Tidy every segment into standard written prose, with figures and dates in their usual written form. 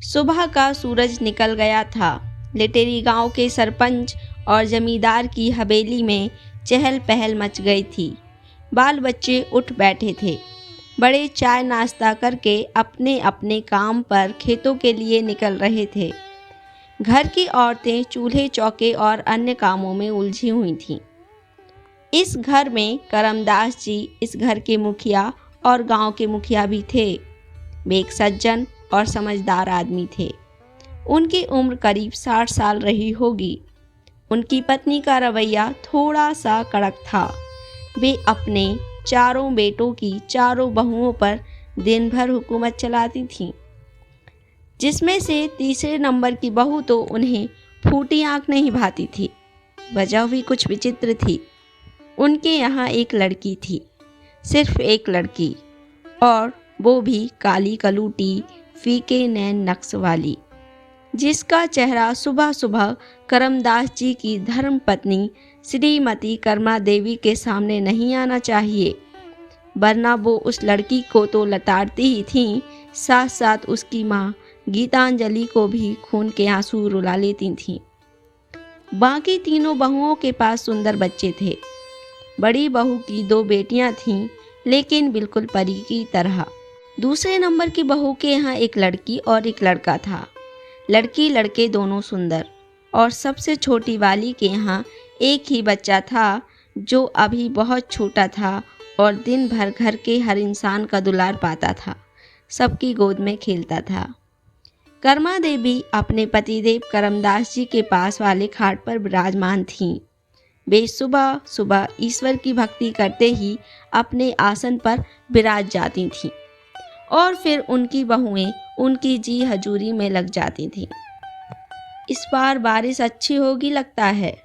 सुबह का सूरज निकल गया था। लिटेरी गांव के सरपंच और जमींदार की हवेली में चहल पहल मच गई थी। बाल बच्चे उठ बैठे थे। बड़े चाय नाश्ता करके अपने अपने काम पर खेतों के लिए निकल रहे थे। घर की औरतें चूल्हे चौके और अन्य कामों में उलझी हुई थीं। इस घर में करमदास जी इस घर के मुखिया और गांव के मुखिया भी थे। वे एक सज्जन और समझदार आदमी थे। उनकी उम्र करीब 60 साल रही होगी। उनकी पत्नी का रवैया थोड़ा सा कड़क था। वे अपने चारों बेटों की चारों बहुओं पर दिन भर हुकूमत चलाती थीं, जिसमें से तीसरे नंबर की बहू तो उन्हें फूटी आंख नहीं भाती थी। वजह भी कुछ विचित्र थी। उनके यहाँ एक लड़की थी, सिर्फ एक लड़की, और वो भी काली कलूटी फीके नैन नक्श वाली, जिसका चेहरा सुबह सुबह करमदास जी की धर्म पत्नी श्रीमती कर्मा देवी के सामने नहीं आना चाहिए, वरना वो उस लड़की को तो लताड़ती ही थीं, साथ साथ उसकी माँ गीतांजलि को भी खून के आंसू रुला लेती थीं। बाकी तीनों बहुओं के पास सुंदर बच्चे थे। बड़ी बहू की 2 बेटियां थीं, लेकिन बिल्कुल परी की तरह। दूसरे नंबर की बहू के यहाँ एक लड़की और एक लड़का था। लड़की लड़के दोनों सुंदर, और सबसे छोटी वाली के यहाँ एक ही बच्चा था, जो अभी बहुत छोटा था और दिन भर घर के हर इंसान का दुलार पाता था, सबकी गोद में खेलता था। कर्मा देवी अपने पतिदेव करमदास जी के पास वाले खाट पर विराजमान थीं। वे सुबह सुबह ईश्वर की भक्ति करते ही अपने आसन पर विराज जाती थीं, और फिर उनकी बहुएं उनकी जी हजूरी में लग जाती थीं। इस बार बारिश अच्छी होगी लगता है।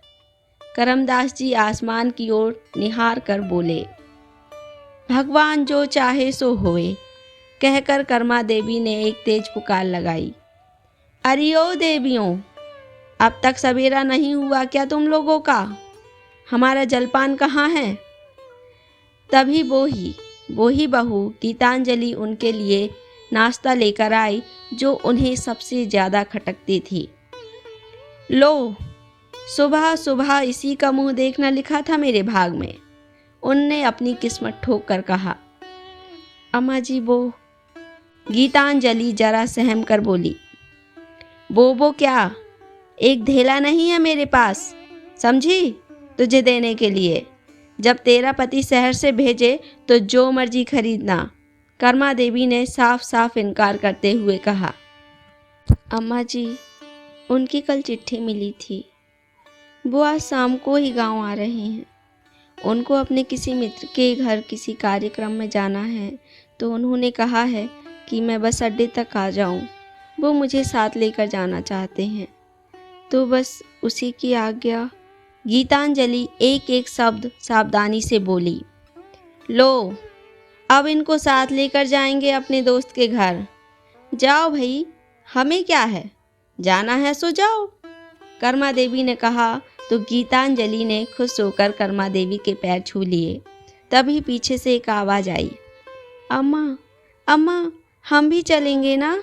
करमदास जी आसमान की ओर निहार कर बोले। भगवान जो चाहे सो होए, कहकर कर्मा देवी ने एक तेज पुकार लगाई। अरियो देवियों, अब तक सवेरा नहीं हुआ क्या तुम लोगों का? हमारा जलपान कहाँ है? तभी वो ही बहू गीतांजलि उनके लिए नाश्ता लेकर आई, जो उन्हें सबसे ज़्यादा खटकती थी। लो, सुबह सुबह इसी का मुंह देखना लिखा था मेरे भाग में, उनने अपनी किस्मत ठोक कर कहा। अम्मा जी वो, गीतांजलि जरा सहम कर बोली। वो क्या, एक धेला नहीं है मेरे पास, समझी, तुझे देने के लिए। जब तेरा पति शहर से भेजे तो जो मर्जी खरीदना, कर्मा देवी ने साफ साफ इनकार करते हुए कहा। अम्मा जी, उनकी कल चिट्ठी मिली थी। वो आज शाम को ही गांव आ रहे हैं। उनको अपने किसी मित्र के घर किसी कार्यक्रम में जाना है, तो उन्होंने कहा है कि मैं बस अड्डे तक आ जाऊं। वो मुझे साथ लेकर जाना चाहते हैं, तो बस उसी की आज्ञा। गीतांजलि एक एक शब्द सावधानी से बोली। लो, अब इनको साथ लेकर जाएंगे अपने दोस्त के घर। जाओ भाई, हमें क्या है, जाना है सो जाओ, कर्मा देवी ने कहा। तो गीतांजलि ने खुश होकर कर्मा देवी के पैर छू लिए। तभी पीछे से एक आवाज़ आई। अम्मा, अम्मा, हम भी चलेंगे ना?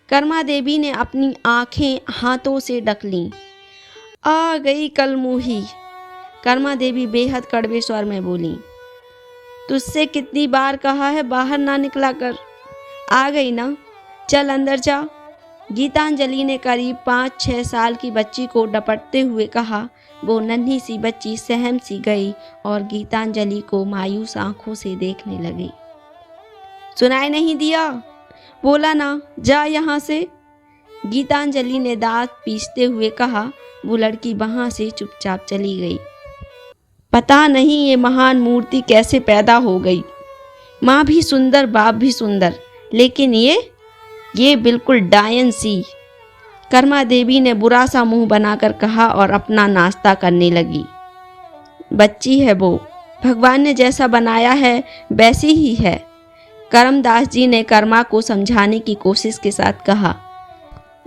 कर्मा देवी ने अपनी आंखें हाथों से ढक लीं। आ गई कलमुही, कर्मा देवी बेहद कड़वे स्वर में बोली। तुझसे कितनी बार कहा है बाहर ना निकला कर, आ गई ना, चल अंदर जा। गीतांजलि ने करीब 5-6 साल की बच्ची को डपटते हुए कहा। वो नन्ही सी बच्ची सहम सी गई और गीतांजलि को मायूस आंखों से देखने लगी। सुनाई नहीं दिया? बोला ना, जा यहाँ से, गीतांजलि ने दांत पीसते हुए कहा। वो लड़की वहाँ से चुपचाप चली गई। पता नहीं ये महान मूर्ति कैसे पैदा हो गई। माँ भी सुंदर, बाप भी सुंदर, लेकिन ये बिल्कुल डायन सी, कर्मा देवी ने बुरा सा मुंह बनाकर कहा और अपना नाश्ता करने लगी। बच्ची है वो, भगवान ने जैसा बनाया है वैसी ही है, करमदास जी ने कर्मा को समझाने की कोशिश के साथ कहा।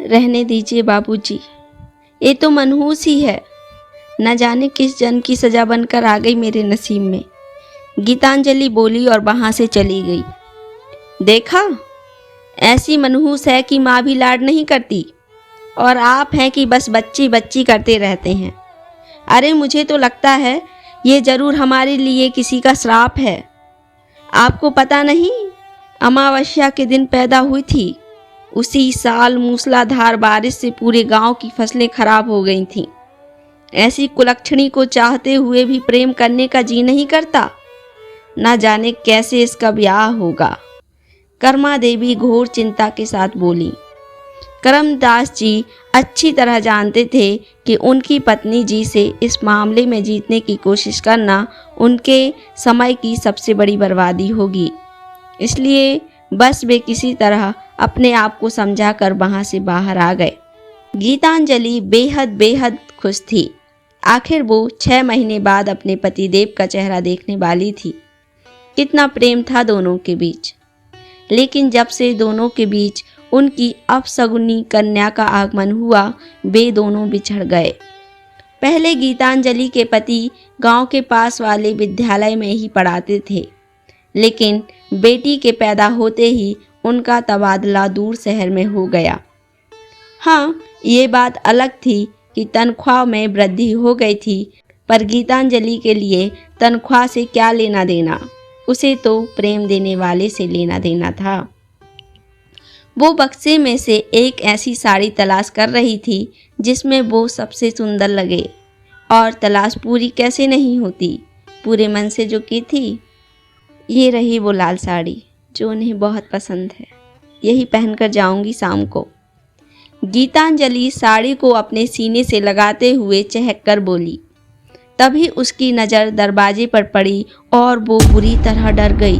रहने दीजिए बाबूजी, ये तो मनहूस ही है, न जाने किस जन्म की सजा बनकर आ गई मेरे नसीब में, गीतांजलि बोली और वहाँ से चली गई। देखा, ऐसी मनहूस है कि माँ भी लाड नहीं करती, और आप हैं कि बस बच्ची बच्ची करते रहते हैं। अरे मुझे तो लगता है ये जरूर हमारे लिए किसी का श्राप है। आपको पता नहीं, अमावस्या के दिन पैदा हुई थी। उसी साल मूसलाधार बारिश से पूरे गांव की फसलें खराब हो गई थीं। ऐसी कुलक्षणी को चाहते हुए भी प्रेम करने का जी नहीं करता। ना जाने कैसे इसका ब्याह होगा। कर्मा देवी घोर चिंता के साथ बोली। करमदास जी अच्छी तरह जानते थे कि उनकी पत्नी जी से इस मामले में जीतने की कोशिश करना उनके समय की सबसे बड़ी बर्बादी होगी। इसलिए बस वे किसी तरह अपने आप को समझाकर वहां से बाहर आ गए। गीतांजलि बेहद बेहद खुश थी। आखिर वो 6 महीने बाद अपने पतिदेव का चेहरा देखने वाली थी। कितना प्रेम था दोनों के बीच। लेकिन जब से दोनों के बीच उनकी अपसगुनी कन्या का आगमन हुआ, वे दोनों बिछड़ गए। पहले गीतांजलि के पति गांव के पास वाले विद्यालय में ही पढ़ाते थे, लेकिन बेटी के पैदा होते ही उनका तबादला दूर शहर में हो गया। हाँ, ये बात अलग थी कि तनख्वाह में वृद्धि हो गई थी, पर गीतांजलि के लिए तनख्वाह से क्या लेना देना, उसे तो प्रेम देने वाले से लेना देना था। वो बक्से में से एक ऐसी साड़ी तलाश कर रही थी जिसमें वो सबसे सुंदर लगे, और तलाश पूरी कैसे नहीं होती, पूरे मन से जो की थी। ये रही वो लाल साड़ी जो उन्हें बहुत पसंद है। यही पहनकर जाऊंगी शाम को। गीतांजलि साड़ी को अपने सीने से लगाते हुए चहक कर बोली। तभी उसकी नज़र दरवाजे पर पड़ी और वो बुरी तरह डर गई।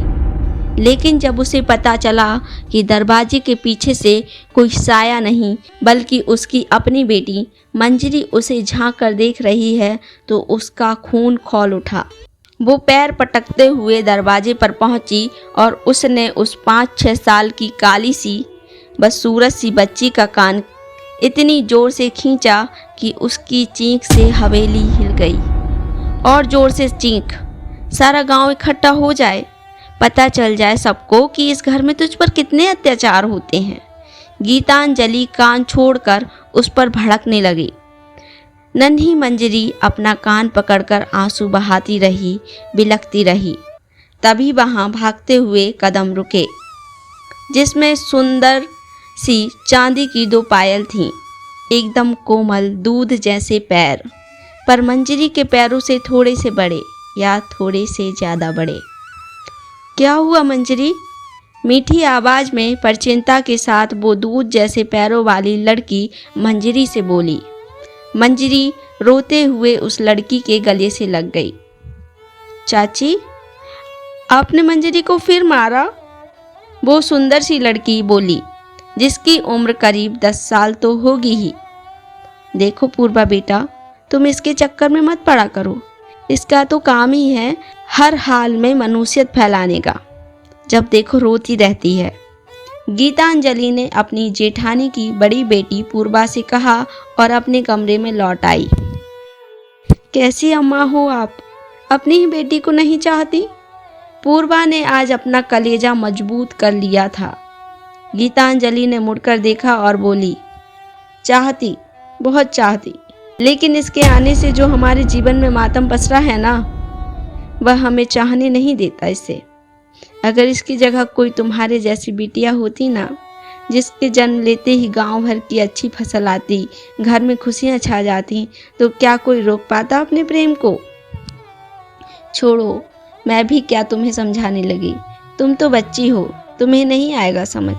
लेकिन जब उसे पता चला कि दरवाजे के पीछे से कोई साया नहीं बल्कि उसकी अपनी बेटी मंजरी उसे झांक कर देख रही है, तो उसका खून खौल उठा। वो पैर पटकते हुए दरवाजे पर पहुंची और उसने उस 5-6 साल की काली सी बदसूरत सी बच्ची का कान इतनी जोर से खींचा कि उसकी चीख से हवेली हिल गई। और जोर से चीख, सारा गांव इकट्ठा हो जाए, पता चल जाए सबको कि इस घर में तुझ पर कितने अत्याचार होते हैं। गीतांजलि कान छोड़कर उस पर भड़कने लगी। नन्ही मंजरी अपना कान पकड़कर आंसू बहाती रही, बिलखती रही। तभी वहां भागते हुए कदम रुके, जिसमें सुंदर सी चांदी की 2 पायल थीं, एकदम कोमल दूध जैसे पैर, पर मंजरी के पैरों से थोड़े से बड़े या थोड़े से ज़्यादा बड़े। क्या हुआ मंजरी? मीठी आवाज़ में परचिंता के साथ वो दूध जैसे पैरों वाली लड़की मंजरी से बोली। मंजरी रोते हुए उस लड़की के गले से लग गई। चाची, आपने मंजरी को फिर मारा? वो सुंदर सी लड़की बोली, जिसकी उम्र करीब 10 साल तो होगी ही। देखो पूर्वा बेटा, तुम इसके चक्कर में मत पड़ा करो। इसका तो काम ही है हर हाल में मनुष्यत फैलाने का। जब देखो रोती रहती है। गीतांजलि ने अपनी जेठानी की बड़ी बेटी पूर्वा से कहा और अपने कमरे में लौट आई। कैसी अम्मा हो आप? अपनी ही बेटी को नहीं चाहती? पूर्वा ने आज अपना कलेजा मजबूत कर लिया था। गीतांजलि ने मुड़कर देखा और बोली, चाहती, बहुत चाहती, लेकिन इसके आने से जो हमारे जीवन में मातम पसरा है ना, वह हमें चाहने नहीं देता इसे। अगर इसकी जगह कोई तुम्हारे जैसी बिटिया होती ना, जिसके जन्म लेते ही गांव भर की अच्छी फसल आती, घर में खुशियां छा जाती, तो क्या कोई रोक पाता अपने प्रेम को? छोड़ो, मैं भी क्या तुम्हें समझाने लगी। तुम तो बच्ची हो, तुम्हें नहीं आएगा समझ।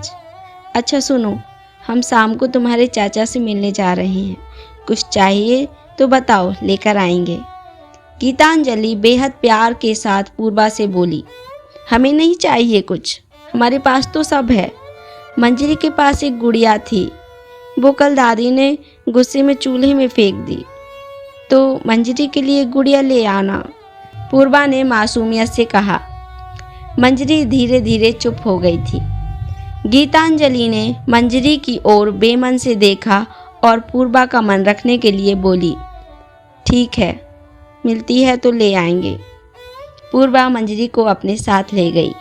अच्छा सुनो, हम शाम को तुम्हारे चाचा से मिलने जा रहे हैं। कुछ चाहिए तो बताओ, लेकर आएंगे। गीतांजलि बेहद प्यार के साथ पूर्वा से बोली, हमें नहीं चाहिए कुछ, हमारे पास तो सब है। मंजरी के पास एक गुड़िया थी, वो कल दादी ने गुस्से में चूल्हे में फेंक दी, तो मंजरी के लिए गुड़िया ले आना, पूर्वा ने मासूमियत से कहा। मंजरी धीरे धीरे चुप हो गई थी। गीतांजलि ने मंजरी की ओर बेमन से देखा और पूर्वा का मन रखने के लिए बोली, ठीक है, मिलती है तो ले आएंगे। पूर्वा मंजरी को अपने साथ ले गई।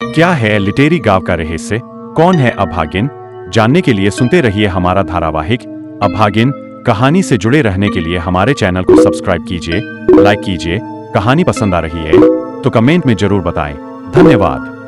क्या है लिटेरी गांव का रहस्य? कौन है अभागिन? जानने के लिए सुनते रहिए हमारा धारावाहिक अभागिन कहानी से जुड़े रहने के लिए हमारे चैनल को सब्सक्राइब कीजिए, लाइक कीजिए। कहानी पसंद आ रही है तो कमेंट में जरूर बताएं। धन्यवाद।